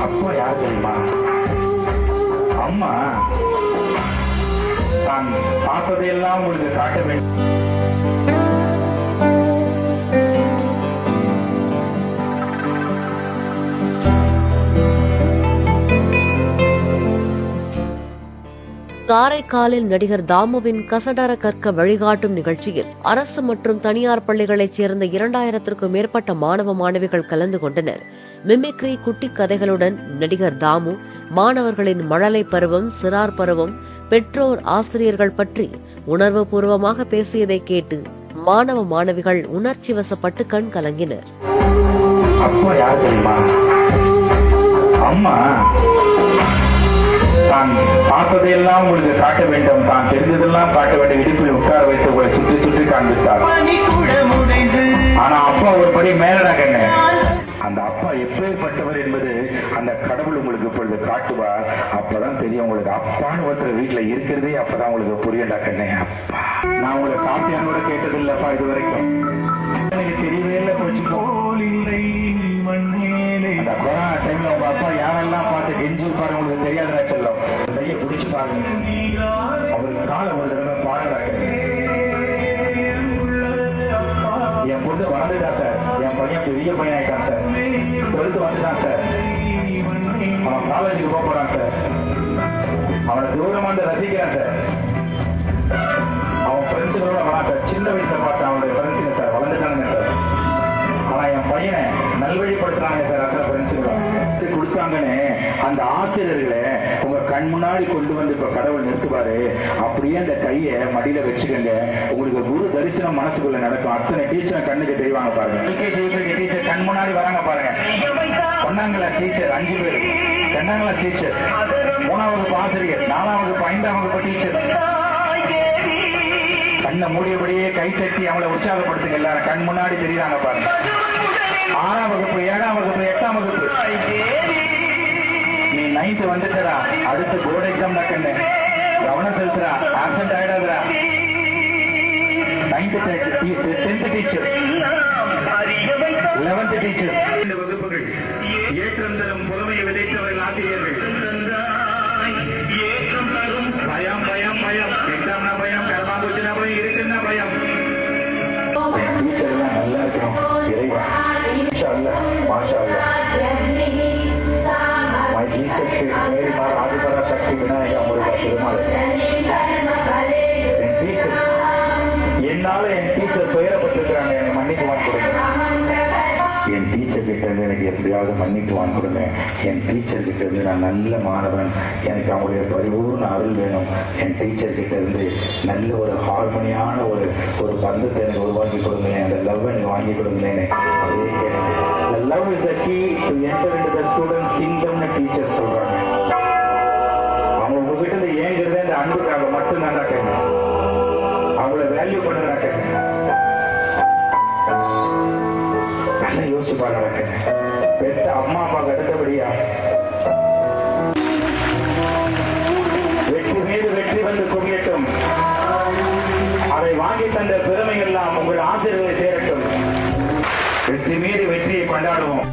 அப்பா யார் தெரியுமா? அம்மா தான் பார்த்ததையெல்லாம் உங்களுக்கு காட்ட வேண்டும். காரைக்காலில் நடிகர் தாமுவின் கசடர கற்க வழிகாட்டும் நிகழ்ச்சியில் அரசு மற்றும் தனியார் பள்ளிகளைச் சேர்ந்த 2000த்திற்கும் மேற்பட்ட மாணவ மாணவிகள் கலந்து கொண்டனர். மிமிக்ரி குட்டி கதைகளுடன் நடிகர் தாமு மாணவர்களின் மழலை பருவம், சிறார் பருவம், பெற்றோர், ஆசிரியர்கள் பற்றி உணர்வு பூர்வமாக பேசியதை கேட்டு மாணவ மாணவிகள் உணர்ச்சி வசப்பட்டு கண் கலங்கினர். தான் பார்த்ததையெல்லாம் உங்களுக்கு காட்ட வேண்டும், தான் தெரிந்ததெல்லாம் காட்ட வேண்டும். இடுப்பில் உட்கார வைத்து உங்களை சுற்றி சுற்றி காண்பித்தார். ஆனா அப்பா ஒரு படி மேலடா கண்ணு. அந்த அப்பா எப்பேற்பட்டவர் என்பது அந்த கடவுள் உங்களுக்கு இப்பொழுது காட்டுவார். அப்பதான் தெரியும் உங்களுக்கு அப்பான்னு ஒருத்தர் வீட்டுல இருக்கிறதே. அப்பதான் உங்களுக்கு புரியண்டா கண்ணே. அப்பா நான் உங்களை சாப்பிட்டான்னு கூட கேட்டது இல்லப்பா இது வரைக்கும். எனக்கு தெரியவே இல்லை. போச்சு அந்த கொரோனா டைம்ல உங்க அப்பா யாரெல்லாம் பார்த்து கெஞ்சி பாருங்க, உங்களுக்கு தெரியாத செல்லம் கையை பிடிச்சு பாருங்க. அவருக்கு காலை ஒரு தடவை பாடுறாங்க. என் பொண்ணு வளர்ந்துட்டா சார், என் பையன் பெரிய பையன் ஆயிட்டான் சார், 12th வந்துட்டான் சார், அவன் காலேஜுக்கு போக போறான் சார், அவனை தூரமா வந்து ரசிக்கிறான் சார், அவன் ஃப்ரெண்ட்ஸுகளோட வரான் சார். சின்ன வயசுல பார்த்தா அவனுடைய ஃப்ரெண்ட்ஸுங்க சார் வளர்ந்துட்டானுங்க சார். ஆனா என் பையனை நல்வழிப்படுத்துறாங்க சார். அந்த ஃப்ரெண்ட்ஸுகளும் கொடுத்தாங்கன்னு அந்த ஆசிரியர்களை உங்க கண் முன்னாடி கொண்டு வந்து இப்ப கடவுள் நிறுத்துவாரு. அப்படியே அந்த கையை மடியில வச்சுக்கங்க. உங்களுக்கு குரு தரிசனம் மனசுக்குள்ள நடக்கும். அத்தனை டீச்சர் கண்ணுக்கு தெரிவாங்க பாருங்க. எல்கேஜி டீச்சர் கண் முன்னாடி வராங்க பாருங்க. 1ஆம் கிளாஸ் டீச்சர் 5 பேர், 2ஆம் கிளாஸ் டீச்சர், 3ஆம் வகுப்பு ஆசிரியர், 4ஆம் வகுப்பு 5ஆம் வகுப்பு டீச்சர்ஸ் கண்ணை மூடியபடியே கை தட்டி அவங்களை உற்சாகப்படுத்துங்க. எல்லாரும் கண் முன்னாடி தெரியுறாங்க பாருங்க. 6ஆம் வகுப்பு, 7ஆம் வகுப்பு, 8ஆம் வகுப்பு, நீ 9th வந்துட்டா, அடுத்து போர்டு எக்ஸாம் தான் கண்ணு. கவனம் செலுத்துறா, ஆப்சென்ட் ஆயிடாதுரா. 9th teacher, 10th teacher, 11th teacher. இந்த வகுப்புகள் ஏற்றம் தரும் புலமையை விதைத்தவர்கள் ஆசிரியர்கள். ஏற்றம் தரும் பயம் பயம் பயம், எக்ஸாம்னா பயம், கர்மாபூச்சனா பயம், இருக்குன்னா பயம். டீச்சர் எல்லாம் நல்லா இருக்கணும். இறைவா மாஷா அல்லாஹ், மாஷா அல்லாஹ். My Jesus is very much Adipara Shakti Vinayaka Muruga Perumal. என் டீச்சர், என்னால என் டீச்சர் துயரப்பட்டிருக்கிறாங்க, எனக்கு மன்னிப்பு வாங்கி கொடுங்க. என் டீச்சர் கிட்ட இருந்து எனக்கு எப்படியாவது மன்னிப்பு வாங்கி கொடுங்க. என் டீச்சர் கிட்ட இருந்து நான் நல்ல மாணவன், எனக்கு அவங்களுடைய பரிபூர்ண அருள் வேணும். என் டீச்சர் கிட்ட இருந்து நல்ல ஒரு ஹார்மோனியான ஒரு பந்தத்தை எனக்கு உருவாக்கி கொடுங்களேன். அந்த லவ் எனக்கு வாங்கி கொடுங்களேன். அதே கேளுங்க. The love is the key to enter into the students' kingdom னு டீச்சர் சொல்றாங்க. அவங்க உங்ககிட்ட இருந்து ஏங்குறதே அந்த அன்புக்காக மட்டும்தான் கேட்க. அவங்கள வேல்யூ பண்ணுறா கேட்க. நல்லா யோசிச்சு பாருங்க. பெத்த அம்மா அப்பாவுக்கு அடுத்தபடியா வெற்றி மீது வெற்றி வந்து குவியட்டும். அதை வாங்கி தந்த பெருமை எல்லாம் உங்கள் ஆசிரியர்களை சேரட்டும். வெற்றி மீது வெற்றியை கொண்டாடுவோம்.